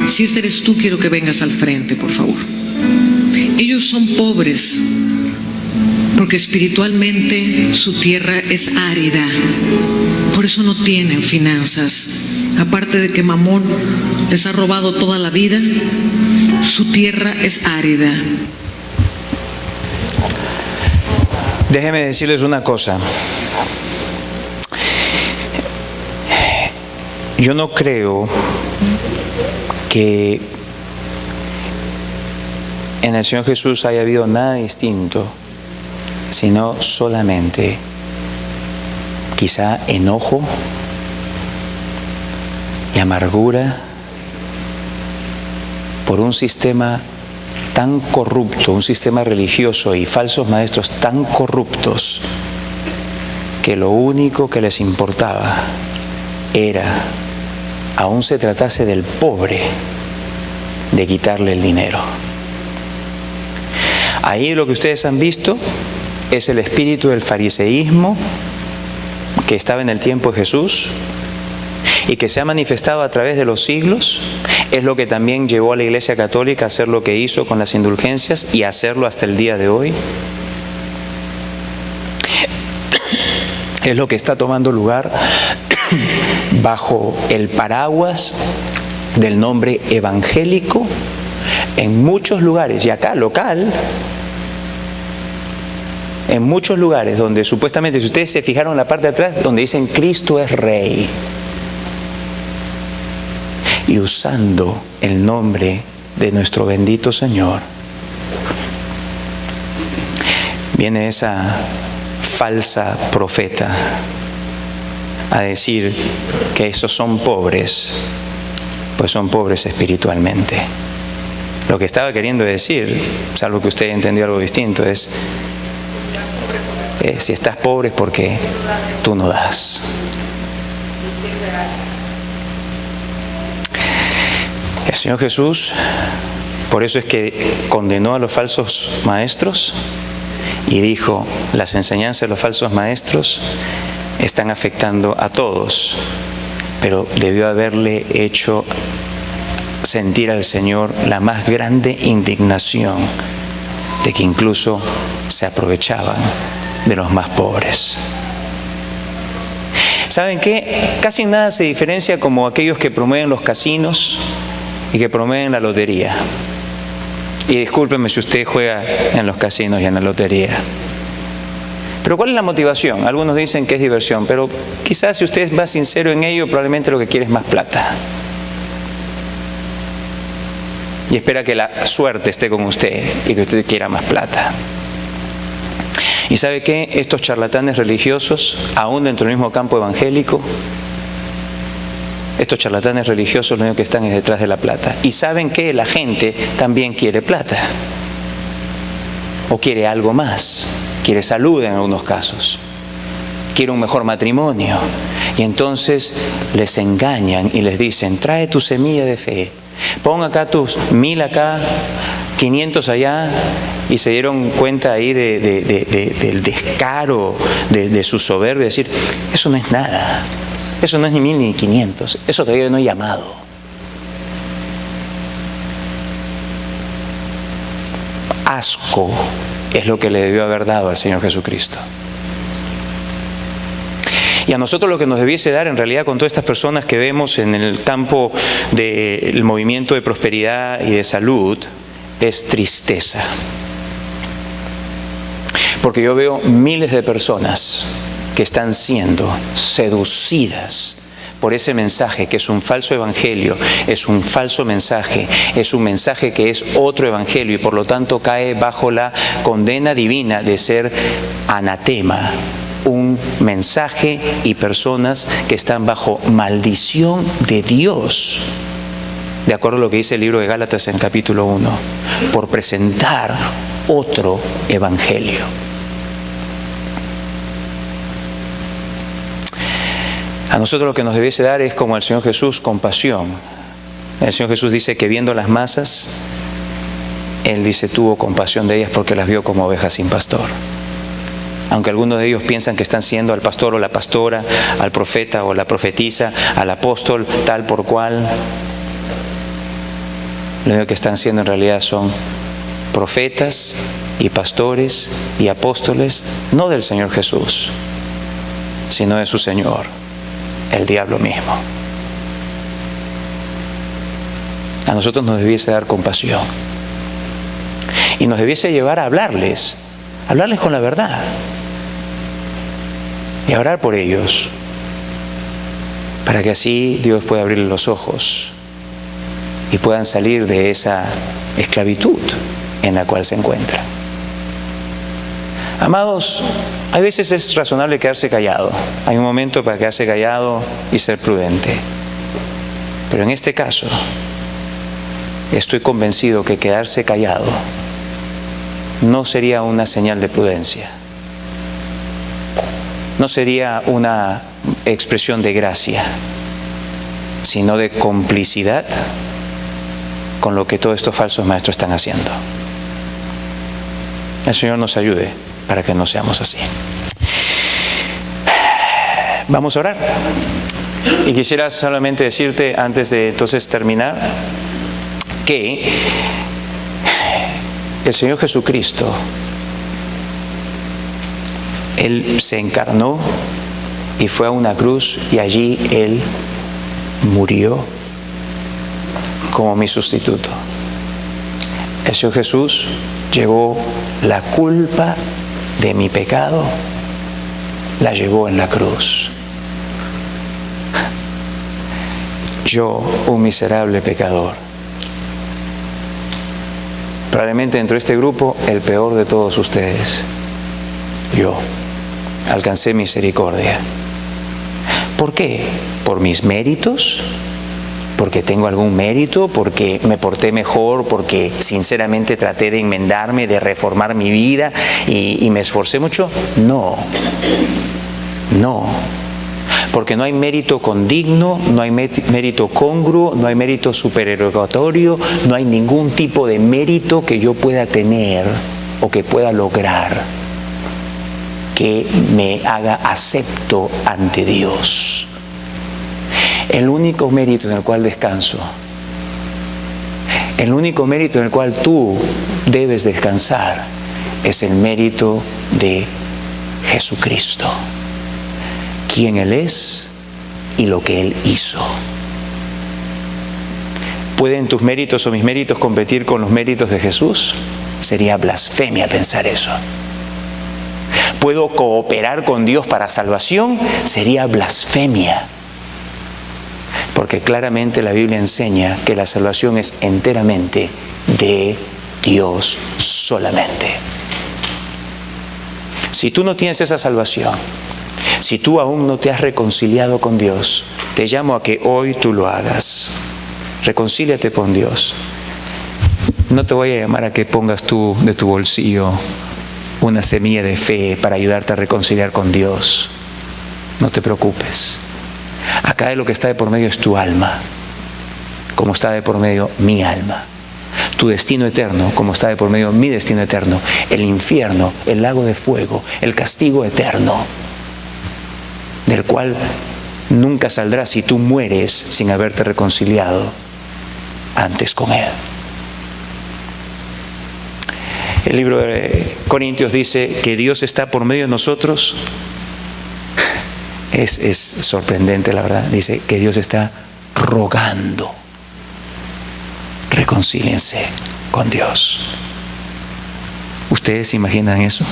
Si este eres tú, quiero que vengas al frente, por favor. Ellos son pobres porque espiritualmente su tierra es árida, por eso no tienen finanzas. Aparte de que Mamón les ha robado toda la vida, su tierra es árida. Déjenme decirles una cosa. Yo no creo que en el Señor Jesús haya habido nada distinto, sino solamente quizá enojo y amargura por un sistema tan corrupto, un sistema religioso y falsos maestros tan corruptos que lo único que les importaba era, aún se tratase del pobre, de quitarle el dinero. Ahí lo que ustedes han visto es el espíritu del fariseísmo que estaba en el tiempo de Jesús y que se ha manifestado a través de los siglos. Es lo que también llevó a la Iglesia Católica a hacer lo que hizo con las indulgencias y a hacerlo hasta el día de hoy. Es lo que está tomando lugar bajo el paraguas del nombre evangélico en muchos lugares, y acá local, en muchos lugares donde supuestamente, si ustedes se fijaron en la parte de atrás, donde dicen Cristo es Rey, y usando el nombre de nuestro bendito Señor, viene esa falsa profeta a decir que esos son pobres, pues son pobres espiritualmente. Lo que estaba queriendo decir, salvo que usted entendió algo distinto, es si estás pobre es porque tú no das. El Señor Jesús, por eso es que condenó a los falsos maestros y dijo, las enseñanzas de los falsos maestros están afectando a todos, pero debió haberle hecho sentir al Señor la más grande indignación de que incluso se aprovechaban de los más pobres. ¿Saben qué? Casi nada se diferencia como aquellos que promueven los casinos y que promueven la lotería. Y discúlpeme si usted juega en los casinos y en la lotería. Pero ¿cuál es la motivación? Algunos dicen que es diversión, pero quizás si usted es más sincero en ello, probablemente lo que quiere es más plata. Y espera que la suerte esté con usted y que usted quiera más plata. ¿Y sabe qué? Estos charlatanes religiosos, aún dentro del mismo campo evangélico, estos charlatanes religiosos lo único que están es detrás de la plata. Y saben que la gente también quiere plata. O quiere algo más. Quiere salud en algunos casos. Quiere un mejor matrimonio. Y entonces les engañan y les dicen, trae tu semilla de fe. Pon acá tus 1000 acá, 500 allá. Y se dieron cuenta ahí del descaro de su soberbia. Decir, eso no es nada. Eso no es ni 1000 ni 500. Eso todavía no he llamado. Asco es lo que le debió haber dado al Señor Jesucristo. Y a nosotros lo que nos debiese dar en realidad con todas estas personas que vemos en el campo del movimiento de prosperidad y de salud es tristeza. Porque yo veo miles de personas que están siendo seducidas por ese mensaje que es un falso evangelio, es un falso mensaje, es un mensaje que es otro evangelio y por lo tanto cae bajo la condena divina de ser anatema, un mensaje y personas que están bajo maldición de Dios, de acuerdo a lo que dice el libro de Gálatas en capítulo 1, por presentar otro evangelio. A nosotros lo que nos debiese dar es, como al Señor Jesús, compasión. El Señor Jesús dice que viendo las masas, Él dice tuvo compasión de ellas porque las vio como ovejas sin pastor. Aunque algunos de ellos piensan que están siendo al pastor o la pastora, al profeta o la profetisa, al apóstol, tal por cual, lo único que están siendo en realidad son profetas y pastores y apóstoles, no del Señor Jesús, sino de su Señor, el diablo mismo. A nosotros nos debiese dar compasión y nos debiese llevar a hablarles con la verdad y a orar por ellos, para que así Dios pueda abrirles los ojos y puedan salir de esa esclavitud en la cual se encuentran. Amados, a veces es razonable quedarse callado. Hay un momento para quedarse callado y ser prudente. Pero en este caso, estoy convencido que quedarse callado no sería una señal de prudencia. No sería una expresión de gracia, sino de complicidad con lo que todos estos falsos maestros están haciendo. El Señor nos ayude para que no seamos así. Vamos a orar. Y quisiera solamente decirte, antes de entonces terminar, que el Señor Jesucristo, Él se encarnó y fue a una cruz y allí Él murió como mi sustituto. El Señor Jesús llevó la culpa de mi pecado, la llevó en la cruz. Yo, un miserable pecador, probablemente dentro de este grupo el peor de todos ustedes, yo alcancé misericordia. ¿Por qué? ¿Por mis méritos? ¿Porque tengo algún mérito? ¿Porque me porté mejor? ¿Porque sinceramente traté de enmendarme, de reformar mi vida y me esforcé mucho? No. Porque no hay mérito condigno, no hay mérito congruo, no hay mérito supererogatorio, no hay ningún tipo de mérito que yo pueda tener o que pueda lograr que me haga acepto ante Dios. El único mérito en el cual descanso, el único mérito en el cual tú debes descansar, es el mérito de Jesucristo, quién Él es y lo que Él hizo. ¿Pueden tus méritos o mis méritos competir con los méritos de Jesús? Sería blasfemia pensar eso. ¿Puedo cooperar con Dios para salvación? Sería blasfemia. Porque claramente la Biblia enseña que la salvación es enteramente de Dios solamente. Si tú no tienes esa salvación, si tú aún no te has reconciliado con Dios, te llamo a que hoy tú lo hagas. Reconcíliate con Dios. No te voy a llamar a que pongas tú de tu bolsillo una semilla de fe para ayudarte a reconciliar con Dios. No te preocupes. Acá de lo que está de por medio es tu alma, como está de por medio mi alma. Tu destino eterno, como está de por medio mi destino eterno. El infierno, el lago de fuego, el castigo eterno, del cual nunca saldrás si tú mueres sin haberte reconciliado antes con Él. El libro de Corintios dice que Dios está por medio de nosotros. Es sorprendente, la verdad. Dice que Dios está rogando. Reconcíliense con Dios. ¿Ustedes se imaginan eso?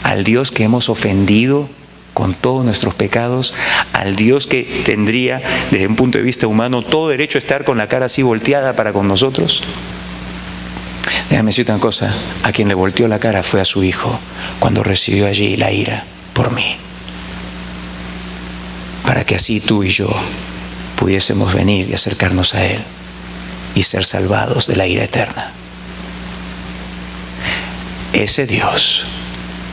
Al Dios que hemos ofendido con todos nuestros pecados, al Dios que tendría, desde un punto de vista humano, todo derecho a estar con la cara así volteada para con nosotros. Déjame decirte una cosa, a quien le volteó la cara fue a su Hijo, cuando recibió allí la ira por mí. Para que así tú y yo pudiésemos venir y acercarnos a Él y ser salvados de la ira eterna. Ese Dios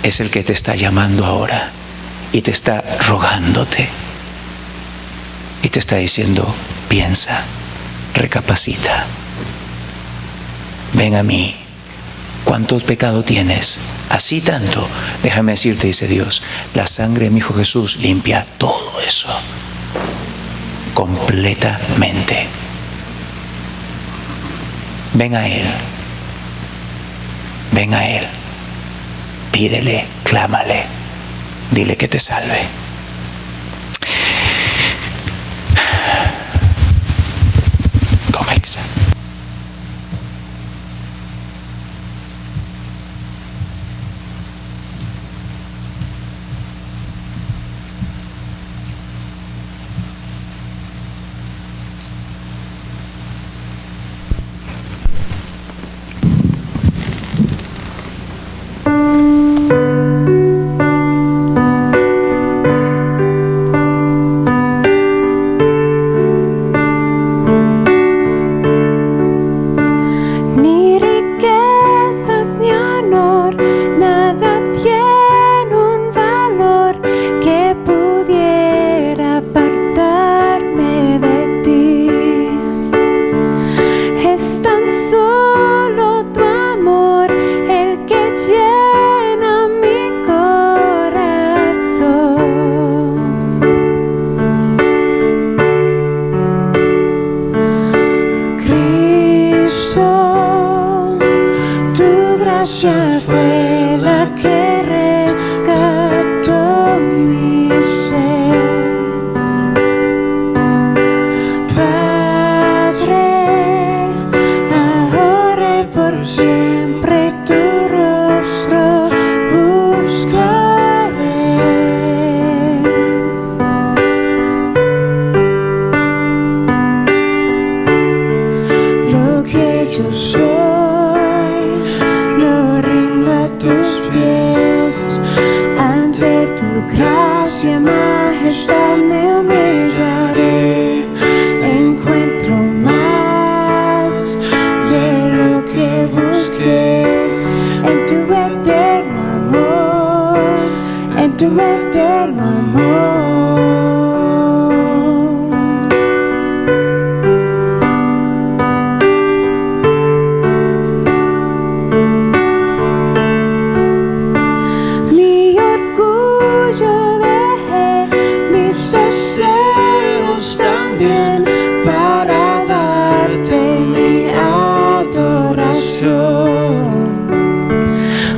es el que te está llamando ahora y te está rogándote y te está diciendo: piensa, recapacita, ven a mí. ¿Cuánto pecado tienes? Así tanto. Déjame decirte, dice Dios, la sangre de mi Hijo Jesús limpia todo eso completamente. Ven a Él, ven a Él, pídele, clámale, dile que te salve. Comienza.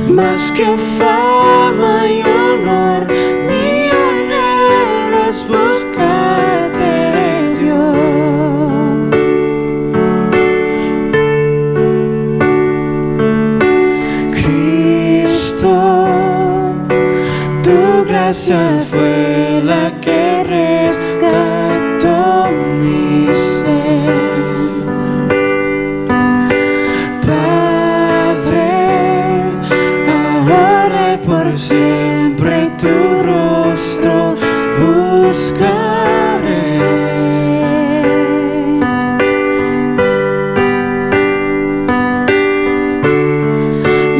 Más que fama y honor, mi anhelo es buscarte, Dios. Cristo, tu gracia fue la que rescató mi ser. Por siempre tu rostro buscaré.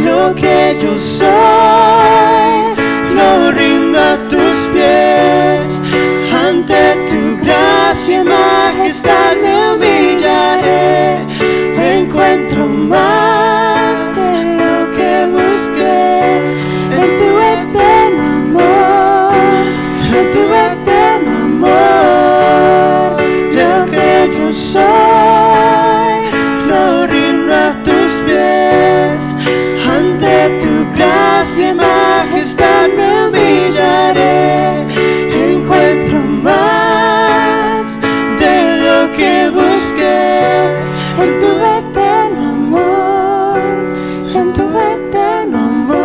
Lo que yo soy lo rindo a tus pies. Ante tu gracia y majestad me humillaré. Encuentro más de lo que busqué. En tu eterno amor, lo que yo soy, lo rindo a tus pies. Ante tu gracia y majestad me humillaré. Encuentro más de lo que busqué. En tu eterno amor, en tu eterno amor.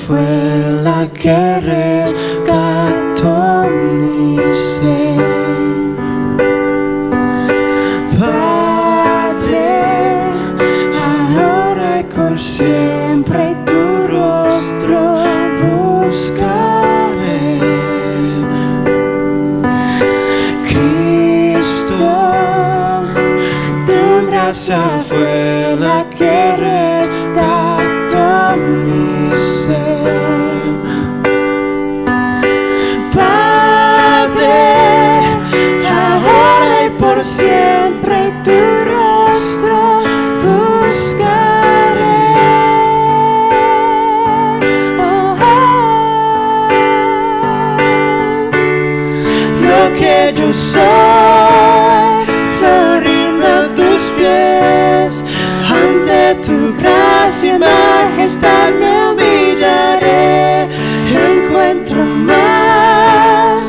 Fue la que rescató mi ser. Padre, ahora y por siempre tu rostro buscaré. gracia fue la que rescató mi ser. Padre, ahora y por siempre tu rostro buscaré. Oh, lo que yo soy lo rindo a tus pies. Ante tu gracia y majestad me humillaré. Encuentro más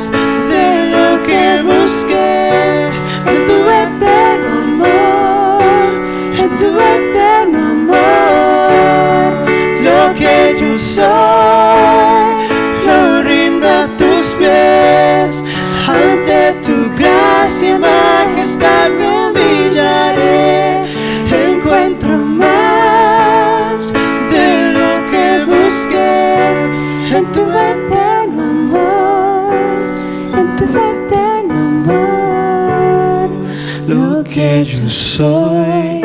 de lo que busqué en tu eterno amor, en tu eterno amor. Lo que yo soy lo rindo a tus pies. Ante tu gracia y majestad me humillaré. Encuentro más de lo que busqué en tu eterno amor, en tu eterno amor. Lo que yo soy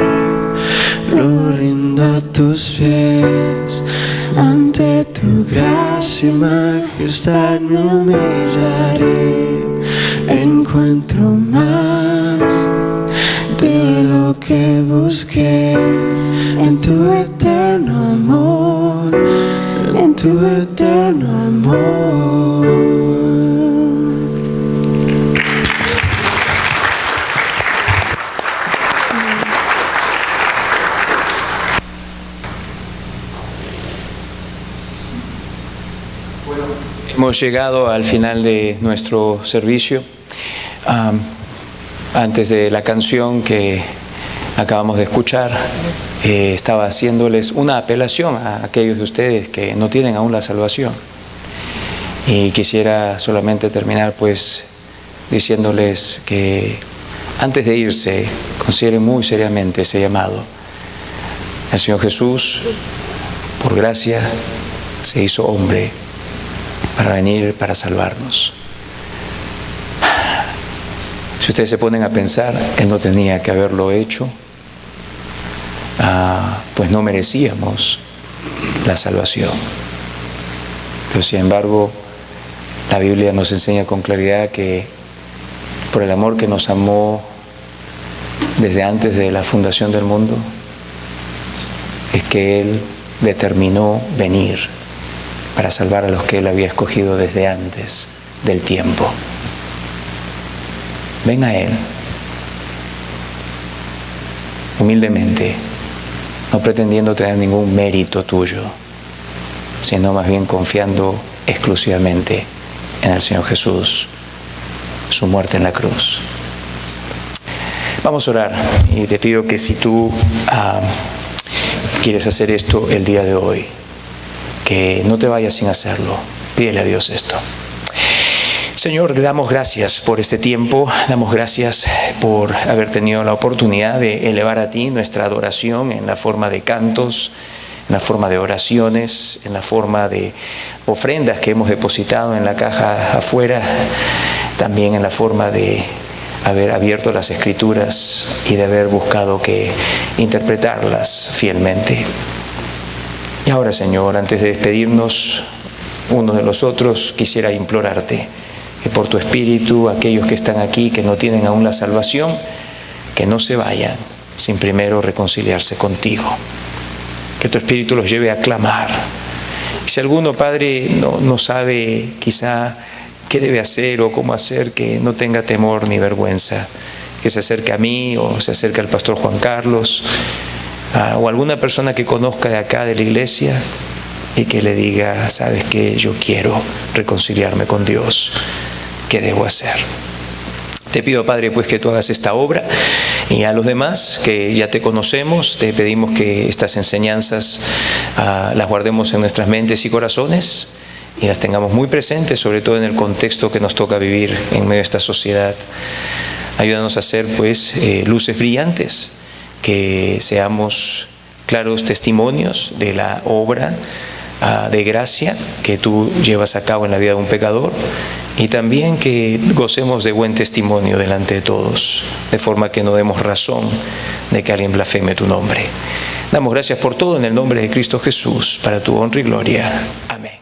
lo rindo a tus pies. Ante tu gracia y majestad me humillaré. Encuentro más de lo que busqué en tu eterno amor, en tu eterno amor. Hemos llegado al final de nuestro servicio. Antes de la canción que acabamos de escuchar, estaba haciéndoles una apelación a aquellos de ustedes que no tienen aún la salvación. Y quisiera solamente terminar pues diciéndoles que antes de irse, consideren muy seriamente ese llamado. El Señor Jesús, por gracia, se hizo hombre para venir, para salvarnos. Si ustedes se ponen a pensar, Él no tenía que haberlo hecho, pues no merecíamos la salvación. Pero sin embargo, la Biblia nos enseña con claridad que por el amor que nos amó desde antes de la fundación del mundo, es que Él determinó venir para salvar a los que Él había escogido desde antes del tiempo. Ven a Él, humildemente, no pretendiendo tener ningún mérito tuyo, sino más bien confiando exclusivamente en el Señor Jesús, su muerte en la cruz. Vamos a orar y te pido que si tú quieres hacer esto el día de hoy, que no te vayas sin hacerlo. Pídele a Dios esto. Señor, damos gracias por este tiempo, damos gracias por haber tenido la oportunidad de elevar a ti nuestra adoración en la forma de cantos, en la forma de oraciones, en la forma de ofrendas que hemos depositado en la caja afuera, también en la forma de haber abierto las Escrituras y de haber buscado que interpretarlas fielmente. Y ahora, Señor, antes de despedirnos unos de los otros, quisiera implorarte que por tu Espíritu, aquellos que están aquí, que no tienen aún la salvación, que no se vayan sin primero reconciliarse contigo. Que tu Espíritu los lleve a clamar. Y si alguno, Padre, no sabe quizá qué debe hacer o cómo hacer, que no tenga temor ni vergüenza, que se acerque a mí o se acerque al pastor Juan Carlos, o alguna persona que conozca de acá de la iglesia y que le diga, sabes que yo quiero reconciliarme con Dios, ¿qué debo hacer? Te pido, Padre, pues que tú hagas esta obra, y a los demás que ya te conocemos, te pedimos que estas enseñanzas las guardemos en nuestras mentes y corazones y las tengamos muy presentes, sobre todo en el contexto que nos toca vivir en medio de esta sociedad. Ayúdanos a ser pues luces brillantes, que seamos claros testimonios de la obra de gracia que tú llevas a cabo en la vida de un pecador, y también que gocemos de buen testimonio delante de todos, de forma que no demos razón de que alguien blasfeme tu nombre. Damos gracias por todo en el nombre de Cristo Jesús, para tu honra y gloria. Amén.